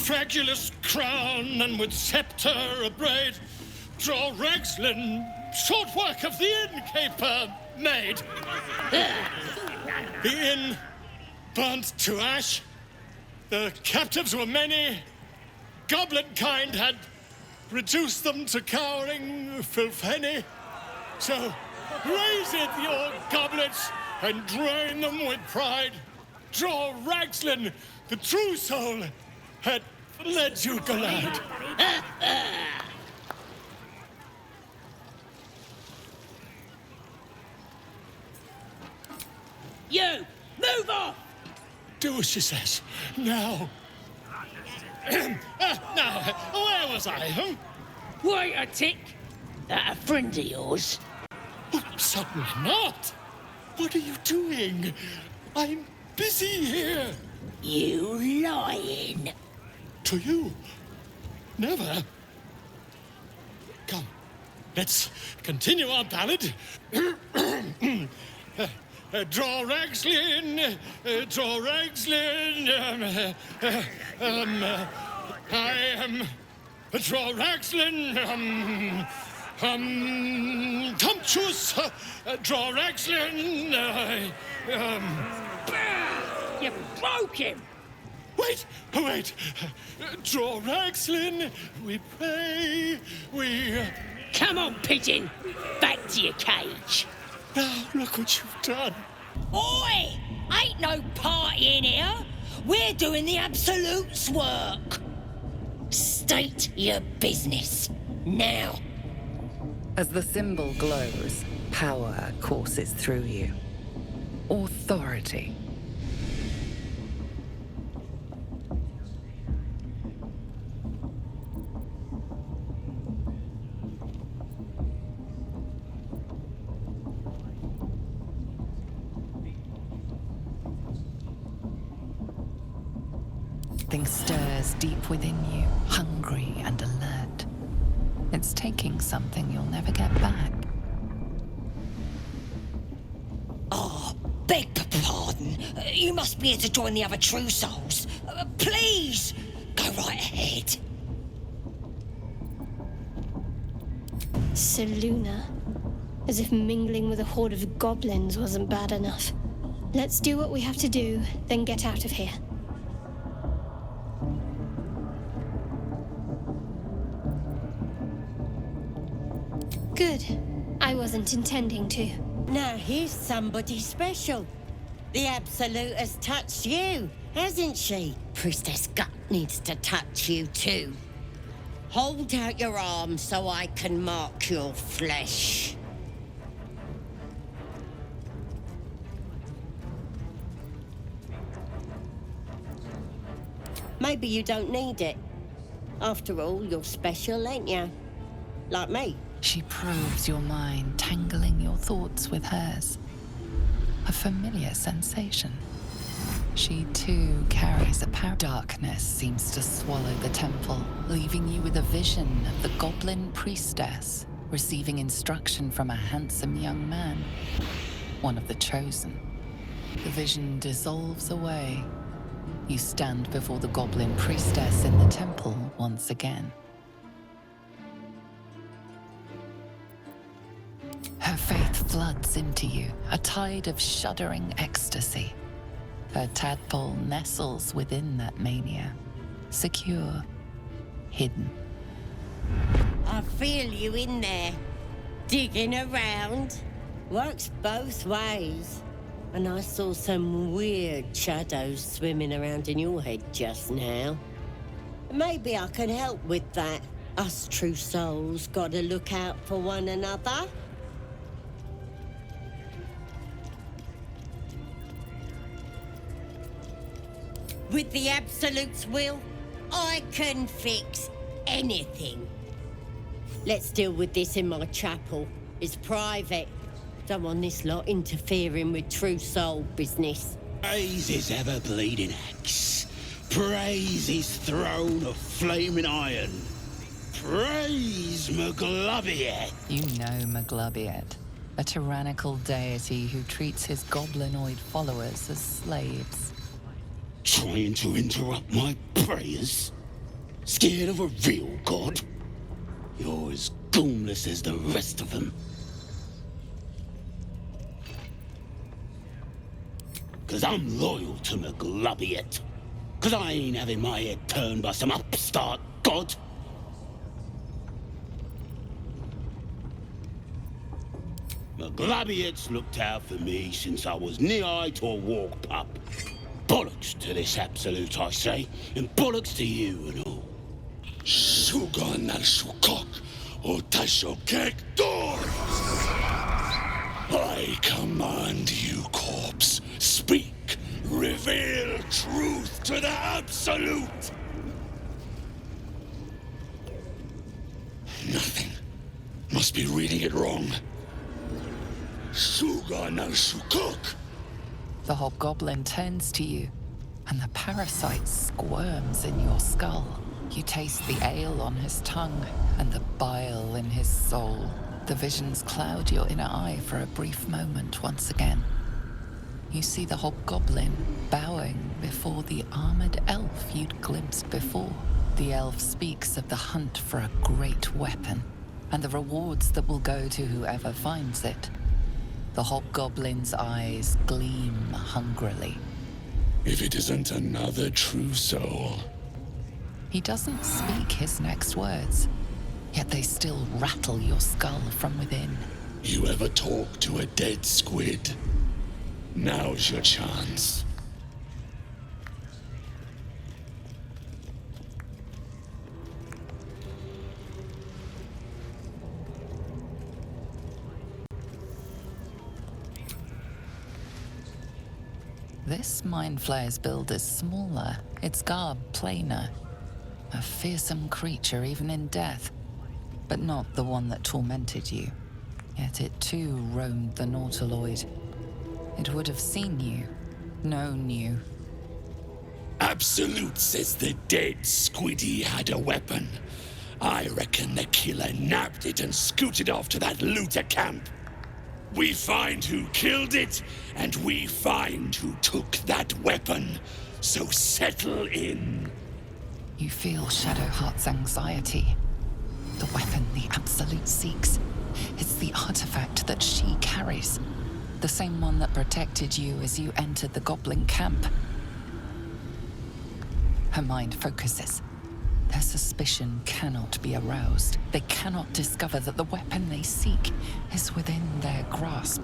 fragulous crown and with sceptre abraid, draw Ragzlin, short work of the innkeeper made. The inn burnt to ash, the captives were many, goblin kind had reduced them to cowering filfenny. So raise it, your goblets, and drain them with pride. Draw Ragzlin, the true soul, had led you glad. You! Move off! Do as she says. Now. Now, where was I, huh? Wait a tick! That a friend of yours? Oh, certainly not. What are you doing? I'm busy here. You lying. To you? Never. Come, let's continue our ballad. Draw Ragzlin, draw Ragzlin, I am, draw Ragzlin, Tumptuous, draw Ragzlin, You broke him! Wait, draw Ragzlin, we pray, we... Come on, pigeon! Back to your cage! Now, look what you've done. Oi! Ain't no party in here! We're doing the Absolute's work! State your business, now! As the symbol glows, power courses through you. Authority. Something stirs deep within you, hungry and alert. It's taking something you'll never get back. Oh, beg pardon. You must be here to join the other true souls. Please, go right ahead. Seluna. As if mingling with a horde of goblins wasn't bad enough. Let's do what we have to do, then get out of here. Good. I wasn't intending to. Now here's somebody special. The Absolute has touched you, hasn't she? Priestess Gut needs to touch you too. Hold out your arm so I can mark your flesh. Maybe you don't need it. After all, you're special, ain't you? Like me. She probes your mind, tangling your thoughts with hers. A familiar sensation. She too carries a power. Darkness seems to swallow the temple, leaving you with a vision of the goblin priestess receiving instruction from a handsome young man, one of the chosen. The vision dissolves away. You stand before the goblin priestess in the temple once again. Her faith floods into you, a tide of shuddering ecstasy. Her tadpole nestles within that mania, secure, hidden. I feel you in there, digging around. Works both ways. And I saw some weird shadows swimming around in your head just now. Maybe I can help with that. Us true souls gotta look out for one another. With the Absolute's will, I can fix anything. Let's deal with this in my chapel. It's private. Don't want this lot interfering with true soul business. Praise his ever-bleeding axe. Praise his throne of flaming iron. Praise Maglubiet. You know Maglubiet, a tyrannical deity who treats his goblinoid followers as slaves. Trying to interrupt my prayers? Scared of a real god? You're as goomless as the rest of them. 'Cause I'm loyal to McGlubbiet. 'Cause I ain't having my head turned by some upstart god. McGlubbiet's looked out for me since I was knee-high to a walk pup. Bollocks to this absolute, I say, and bollocks to you and all. Shugan al Shukok, Otashokek Dor! I command you, corpse. Speak. Reveal truth to the absolute. Nothing. Must be reading it wrong. Shugan al Shukok. The hobgoblin turns to you, and the parasite squirms in your skull. You taste the ale on his tongue and the bile in his soul. The visions cloud your inner eye for a brief moment once again. You see the hobgoblin bowing before the armored elf you'd glimpsed before. The elf speaks of the hunt for a great weapon and the rewards that will go to whoever finds it. The hobgoblin's eyes gleam hungrily. If it isn't another true soul. He doesn't speak his next words, yet they still rattle your skull from within. You ever talk to a dead squid? Now's your chance. This Mind Flayer's build is smaller, its garb plainer. A fearsome creature even in death, but not the one that tormented you. Yet it too roamed the Nautiloid. It would have seen you, known you. Absolute says the dead squiddy had a weapon. I reckon the killer nabbed it and scooted off to that looter camp. We find who killed it, and we find who took that weapon. So settle in. You feel Shadowheart's anxiety. The weapon the Absolute seeks. It's the artifact that she carries. The same one that protected you as you entered the goblin camp. Her mind focuses. Their suspicion cannot be aroused. They cannot discover that the weapon they seek is within their grasp.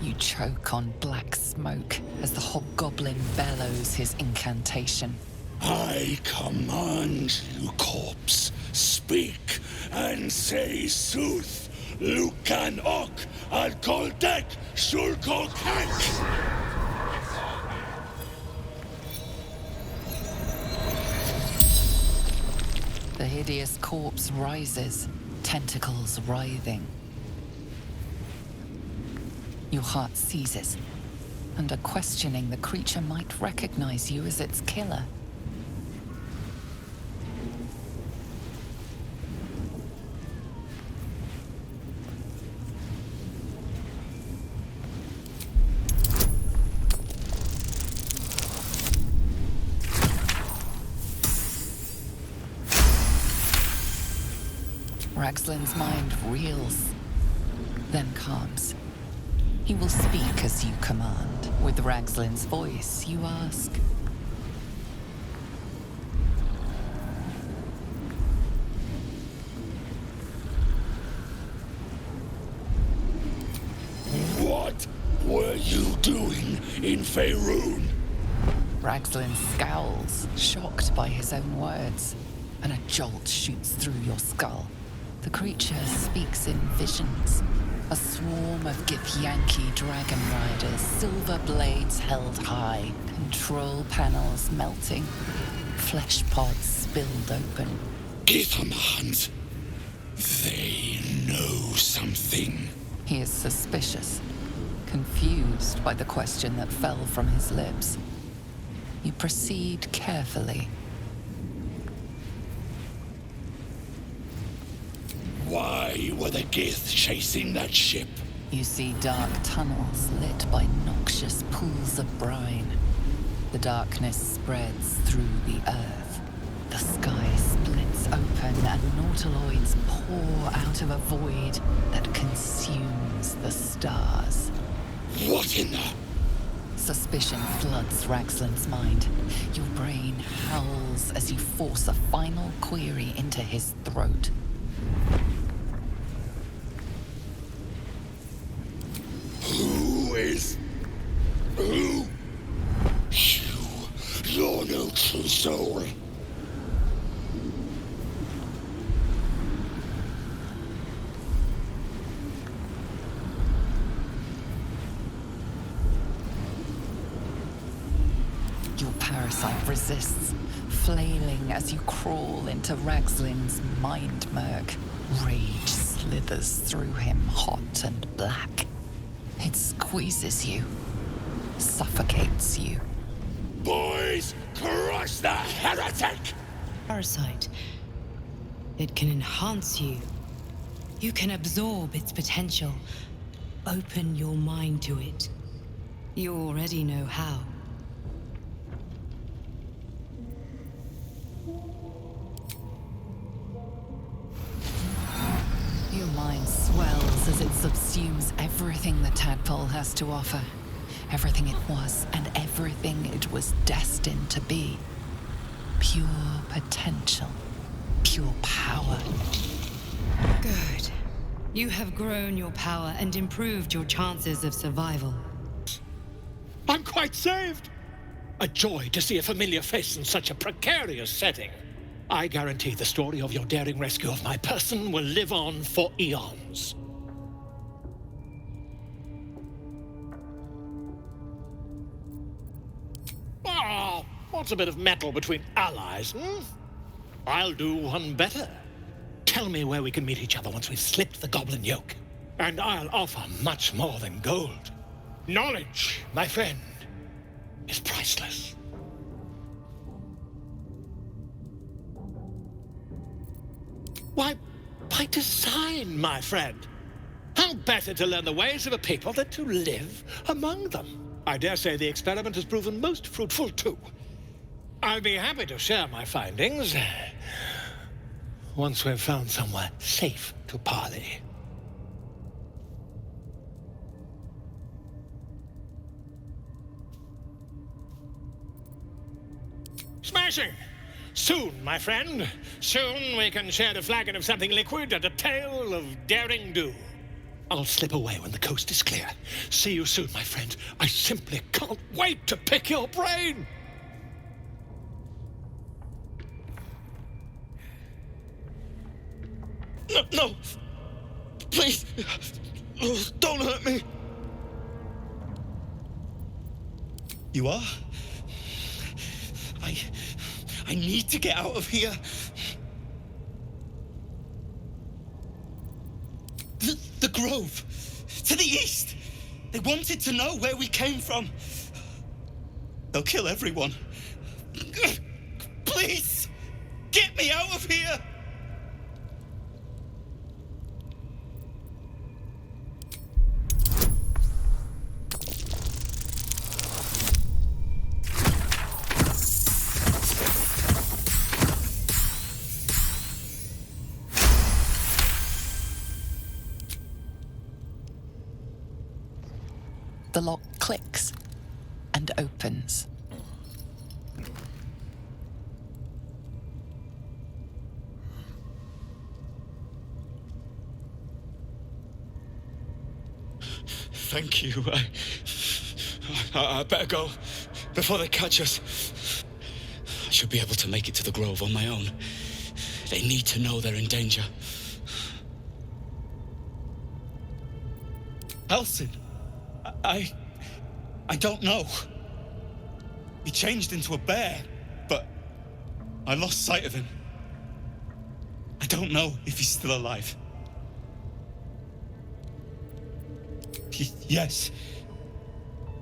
You choke on black smoke as the hobgoblin bellows his incantation. I command you, corpse. Speak and say sooth. Lucan ok al koldek shulkok hank. The hideous corpse rises, tentacles writhing. Your heart seizes. Under questioning, the creature might recognize you as its killer. Ragzlin's mind reels, then calms. He will speak as you command. With Ragzlin's voice, you ask. What were you doing in Faerun? Ragzlin scowls, shocked by his own words, and a jolt shoots through your skull. The creature speaks in visions. A swarm of Githyanki dragon riders, silver blades held high, control panels melting, flesh pods spilled open. Githam they know something. He is suspicious, confused by the question that fell from his lips. You proceed carefully. Why were the Gith chasing that ship? You see dark tunnels lit by noxious pools of brine. The darkness spreads through the earth. The sky splits open and nautiloids pour out of a void that consumes the stars. What in the... Suspicion floods Ragzlin's mind. Your brain howls as you force a final query into his throat. Who is... Who? You're no true soul. Your parasite resists, flailing as you crawl into Ragzlin's mind murk. Rage slithers through him, hot and black. It squeezes you, suffocates you. Boys, crush the heretic! Parasite. It can enhance you. You can absorb its potential. Open your mind to it. You already know how. Your mind swells as it subsumes everything the tadpole has to offer. Everything it was and everything it was destined to be. Pure potential. Pure power. Good. You have grown your power and improved your chances of survival. I'm quite saved. A joy to see a familiar face in such a precarious setting. I guarantee the story of your daring rescue of my person will live on for eons. Ah, what's a bit of metal between allies, I'll do one better. Tell me where we can meet each other once we've slipped the goblin yoke. And I'll offer much more than gold. Knowledge, my friend, is priceless. Why, by design, my friend. How better to learn the ways of a people than to live among them? I dare say the experiment has proven most fruitful, too. I'll be happy to share my findings once we've found somewhere safe to parley. Smashing! Soon, my friend. Soon we can share a flagon of something liquid and a tale of daring do. I'll slip away when the coast is clear. See you soon, my friend. I simply can't wait to pick your brain! No, no! Please! Don't hurt me! You are? I need to get out of here. The grove. To the east. They wanted to know where we came from. They'll kill everyone. Please! Get me out of here! The lock clicks and opens. Thank you. I better go before they catch us. I should be able to make it to the grove on my own. They need to know they're in danger. Elson, I don't know. He changed into a bear, but I lost sight of him. I don't know if he's still alive. Yes.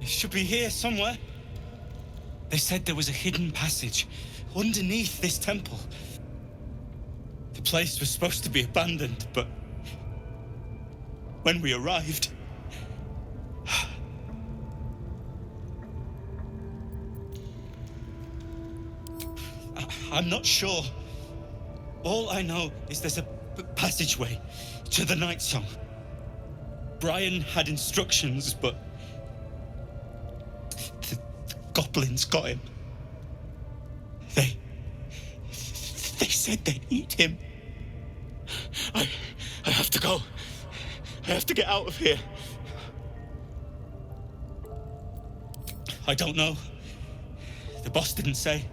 He should be here somewhere. They said there was a hidden passage underneath this temple. The place was supposed to be abandoned, but when we arrived... I'm not sure. All I know is there's a passageway to the Night Song. Brian had instructions, but the goblins got him. They said they'd eat him. I have to go. I have to get out of here. I don't know. The boss didn't say.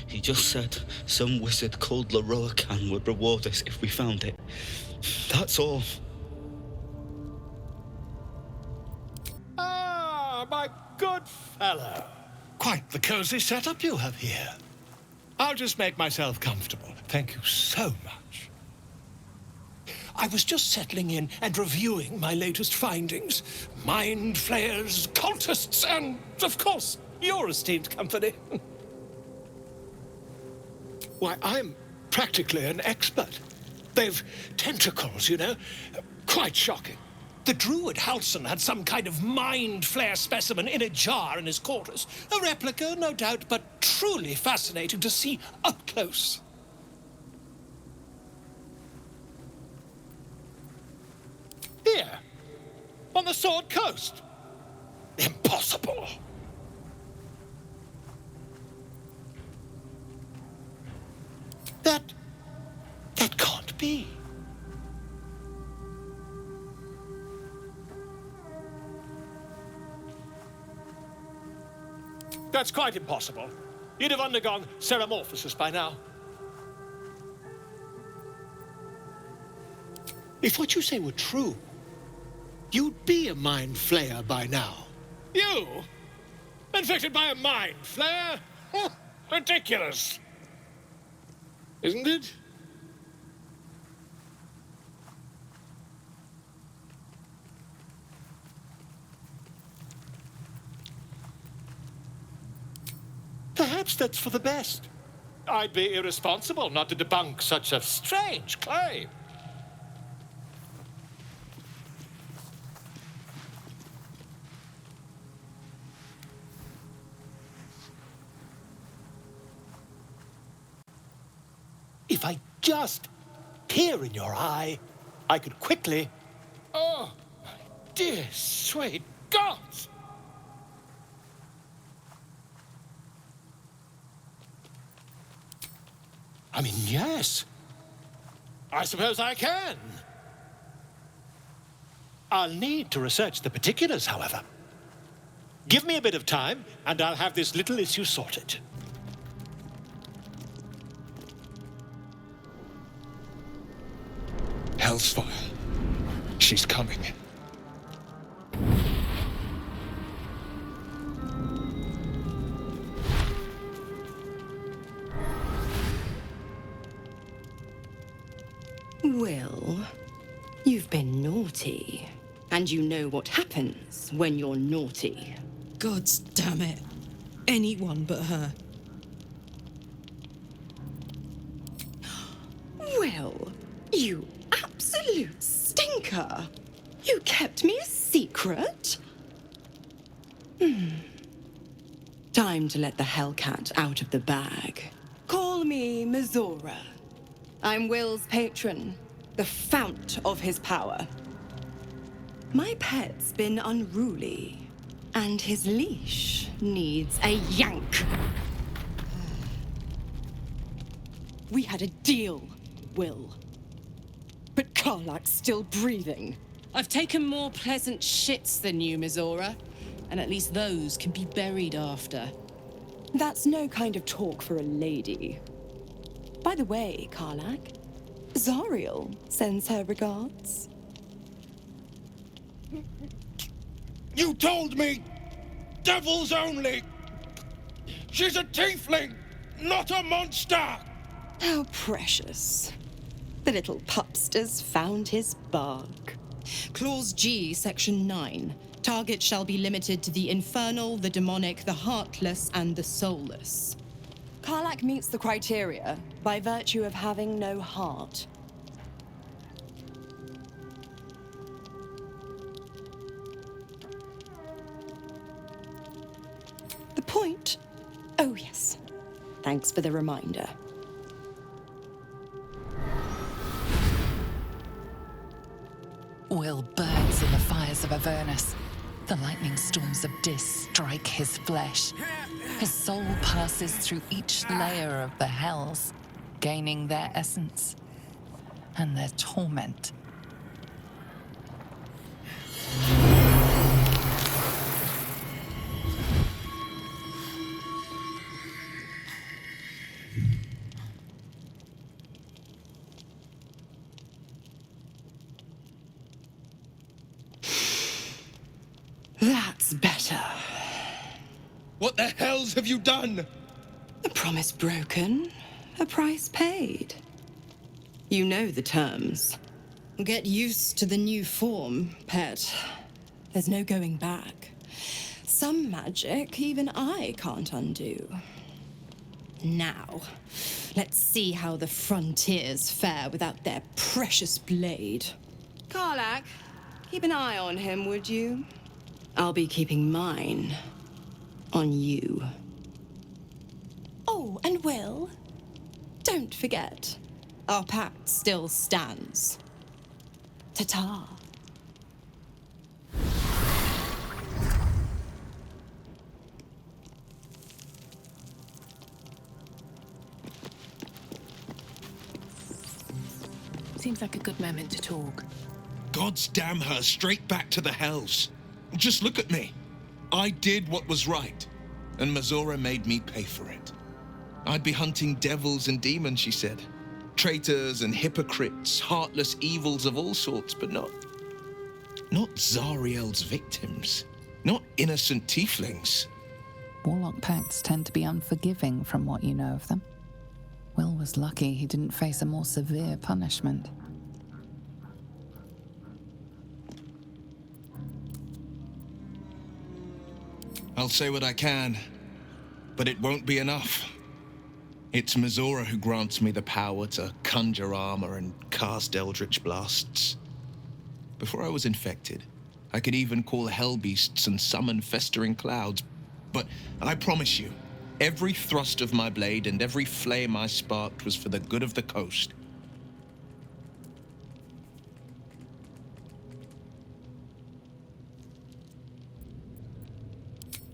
He just said some wizard called Leroycan would reward us if we found it. That's all. Ah, my good fellow. Quite the cozy setup you have here. I'll just make myself comfortable. Thank you so much. I was just settling in and reviewing my latest findings. Mind flayers, cultists, and, of course, your esteemed company. Why, I'm practically an expert. They've tentacles, you know. Quite shocking. The Druid Halson had some kind of mind flare specimen in a jar in his quarters. A replica, no doubt, but truly fascinating to see up close. Here, on the Sword Coast. Impossible. That can't be. That's quite impossible. You'd have undergone ceramorphosis by now. If what you say were true, you'd be a mind flayer by now. You? Infected by a mind flayer? Ridiculous. Isn't it? Perhaps that's for the best. I'd be irresponsible not to debunk such a strange claim. If I just peer in your eye, I could quickly... Oh, my dear, sweet gods! I mean, yes. I suppose I can. I'll need to research the particulars, however. Give me a bit of time, and I'll have this little issue sorted. Hellsfire. She's coming. Wyll, you've been naughty. And you know what happens when you're naughty. God damn it. Anyone but her. Wyll, you absolute stinker. You kept me a secret? Time to let the Hellcat out of the bag. Call me Mizora. I'm Wyll's patron, the fount of his power. My pet's been unruly, and his leash needs a yank. We had a deal, Wyll. But Karlach's still breathing. I've taken more pleasant shits than you, Mizora. And at least those can be buried after. That's no kind of talk for a lady. By the way, Karlach, Zariel sends her regards. You told me! Devils only! She's a tiefling, not a monster! How precious. The little pupster's found his bark. Clause G, Section 9. Target shall be limited to the infernal, the demonic, the heartless, and the soulless. Karlach meets the criteria by virtue of having no heart. The point? Oh, yes. Thanks for the reminder. Wyll burns in the fires of Avernus. The lightning storms of Dis strike his flesh. His soul passes through each layer of the hells, gaining their essence and their torment. That's better. What the hells have you done? A promise broken, a price paid. You know the terms. Get used to the new form, pet. There's no going back. Some magic even I can't undo. Now, let's see how the frontiers fare without their precious blade. Karlach, keep an eye on him, would you? I'll be keeping mine on you. Oh, and Wyll, don't forget, our pact still stands. Ta-ta. Seems like a good moment to talk. Gods damn her, straight back to the hells. Just look at me. I did what was right, and Mizora made me pay for it. I'd be hunting devils and demons, she said. Traitors and hypocrites, heartless evils of all sorts, but not Zariel's victims. Not innocent tieflings. Warlock pacts tend to be unforgiving from what you know of them. Wyll was lucky he didn't face a more severe punishment. I'll say what I can, but it won't be enough. It's Mizora who grants me the power to conjure armor and cast eldritch blasts. Before I was infected, I could even call hell beasts and summon festering clouds. But I promise you, every thrust of my blade and every flame I sparked was for the good of the coast.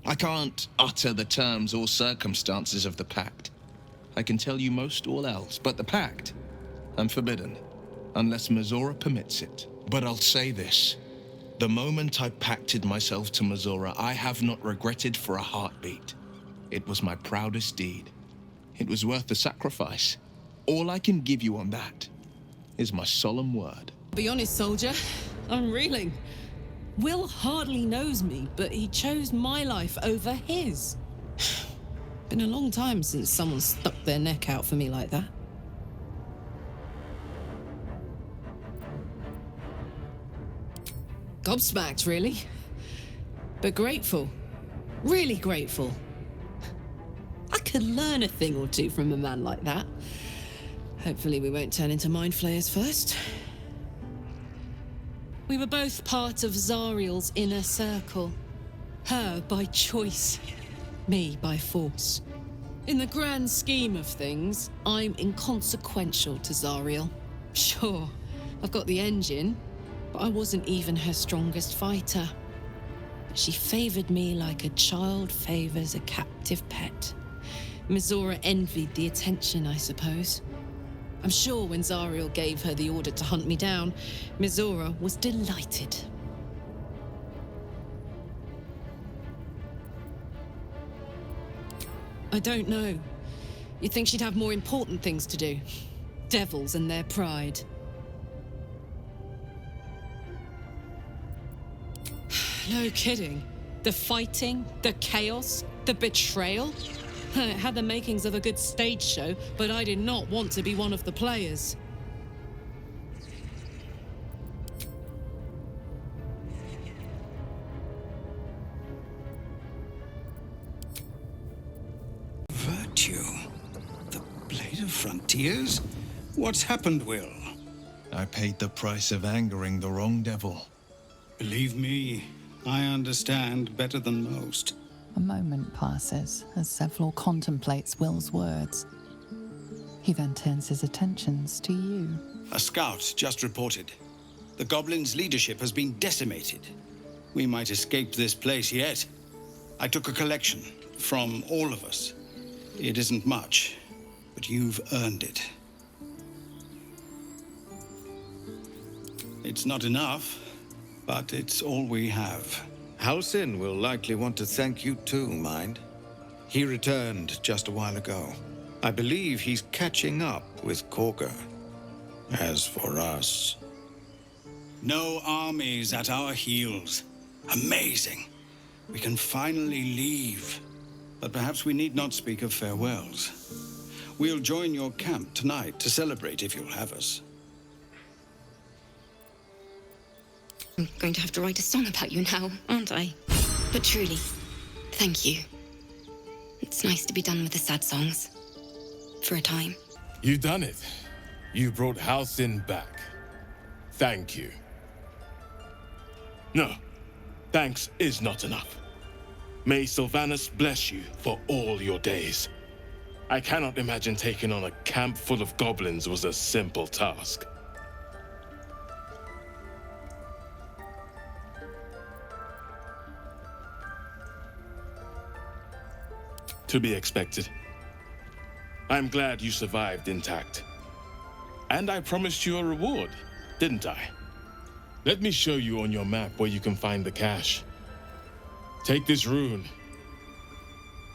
I can't utter the terms or circumstances of the pact. I can tell you most all else, but the pact, I'm forbidden, unless Mizora permits it. But I'll say this. The moment I pacted myself to Mizora, I have not regretted for a heartbeat. It was my proudest deed. It was worth the sacrifice. All I can give you on that is my solemn word. Be honest, soldier. I'm reeling. Wyll hardly knows me, but he chose my life over his. Been a long time since someone stuck their neck out for me like that. Gobsmacked, really. But grateful. Really grateful. I could learn a thing or two from a man like that. Hopefully we won't turn into mind flayers first. We were both part of Zariel's inner circle. Her by choice, me by force. In the grand scheme of things, I'm inconsequential to Zariel. Sure, I've got the engine, but I wasn't even her strongest fighter. She favored me like a child favors a captive pet. Mizora envied the attention, I suppose. I'm sure when Zariel gave her the order to hunt me down, Mizora was delighted. I don't know. You'd think she'd have more important things to do. Devils and their pride. No kidding. The fighting, the chaos, the betrayal. It had the makings of a good stage show, but I did not want to be one of the players. Virtue? The Blade of Frontiers? What's happened, Wyll? I paid the price of angering the wrong devil. Believe me, I understand better than most. A moment passes as Zevlor contemplates Wyll's words. He then turns his attentions to you. A scout just reported. The goblins' leadership has been decimated. We might escape this place yet. I took a collection from all of us. It isn't much, but you've earned it. It's not enough, but it's all we have. Halsin will likely want to thank you too, mind. He returned just a while ago. I believe he's catching up with Kagha. As for us... No armies at our heels. Amazing. We can finally leave. But perhaps we need not speak of farewells. We'll join your camp tonight to celebrate if you'll have us. I'm going to have to write a song about you now, aren't I? But truly, thank you. It's nice to be done with the sad songs. For a time. You've done it. You brought Halsin back. Thank you. No, thanks is not enough. May Sylvanas bless you for all your days. I cannot imagine taking on a camp full of goblins was a simple task. To be expected. I'm glad you survived intact. And I promised you a reward, didn't I? Let me show you on your map where you can find the cache. Take this rune.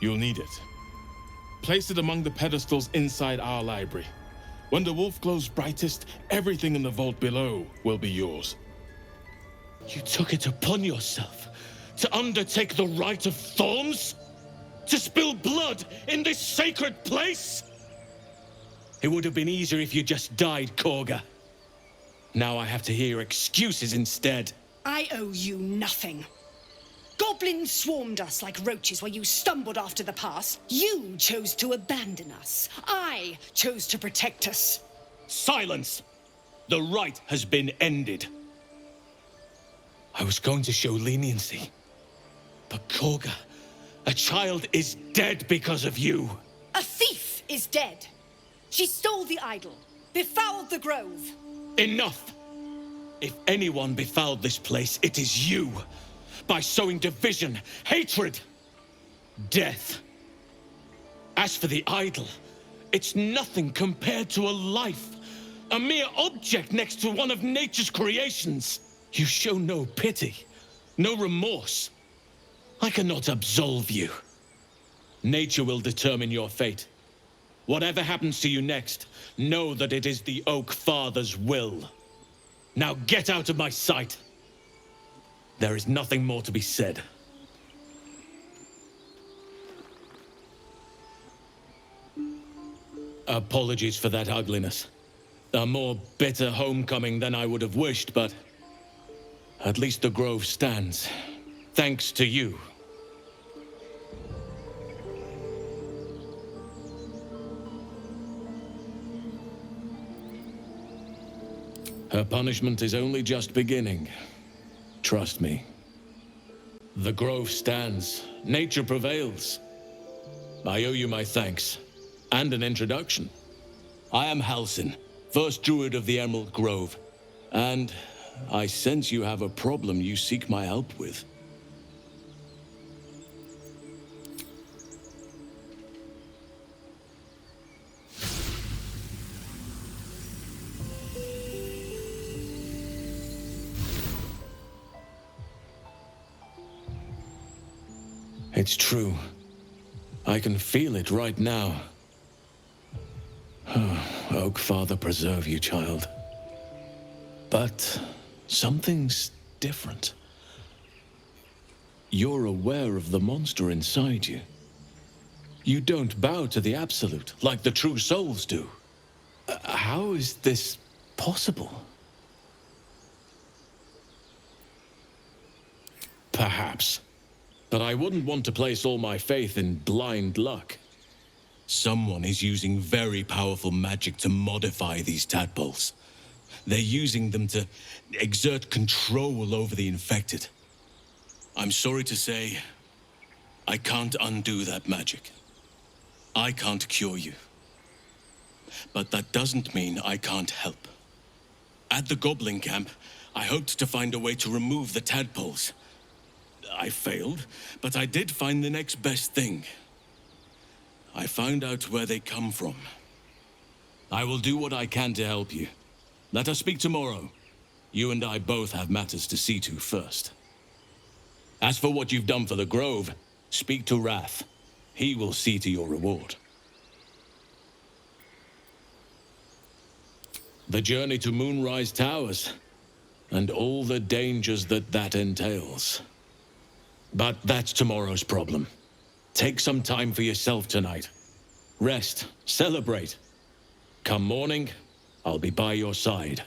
You'll need it. Place it among the pedestals inside our library. When the wolf glows brightest, everything in the vault below will be yours. You took it upon yourself to undertake the rite of thorns? To spill blood in this sacred place? It would have been easier if you just died, Kagha. Now I have to hear excuses instead. I owe you nothing. Goblins swarmed us like roaches while you stumbled after the pass. You chose to abandon us. I chose to protect us. Silence! The rite has been ended. I was going to show leniency. But Kagha, a child is dead because of you. A thief is dead. She stole the idol, befouled the grove. Enough! If anyone befouled this place, it is you. By sowing division, hatred, death. As for the idol, it's nothing compared to a life. A mere object next to one of nature's creations. You show no pity, no remorse. I cannot absolve you. Nature will determine your fate. Whatever happens to you next, know that it is the Oak Father's will. Now get out of my sight. There is nothing more to be said. Apologies for that ugliness. A more bitter homecoming than I would have wished, but at least the grove stands. Thanks to you. Her punishment is only just beginning. Trust me. The grove stands. Nature prevails. I owe you my thanks. And an introduction. I am Halsin, first druid of the Emerald Grove. And I sense you have a problem you seek my help with. It's true. I can feel it right now. Oak Father preserve you, child. But something's different. You're aware of the monster inside you. You don't bow to the Absolute like the true souls do. How is this possible? Perhaps. But I wouldn't want to place all my faith in blind luck. Someone is using very powerful magic to modify these tadpoles. They're using them to exert control over the infected. I'm sorry to say, I can't undo that magic. I can't cure you. But that doesn't mean I can't help. At the goblin camp, I hoped to find a way to remove the tadpoles. I failed, but I did find the next best thing. I found out where they come from. I will do what I can to help you. Let us speak tomorrow. You and I both have matters to see to first. As for what you've done for the Grove, speak to Wrath. He will see to your reward. The journey to Moonrise Towers, and all the dangers that entails. But that's tomorrow's problem. Take some time for yourself tonight. Rest, celebrate. Come morning, I'll be by your side.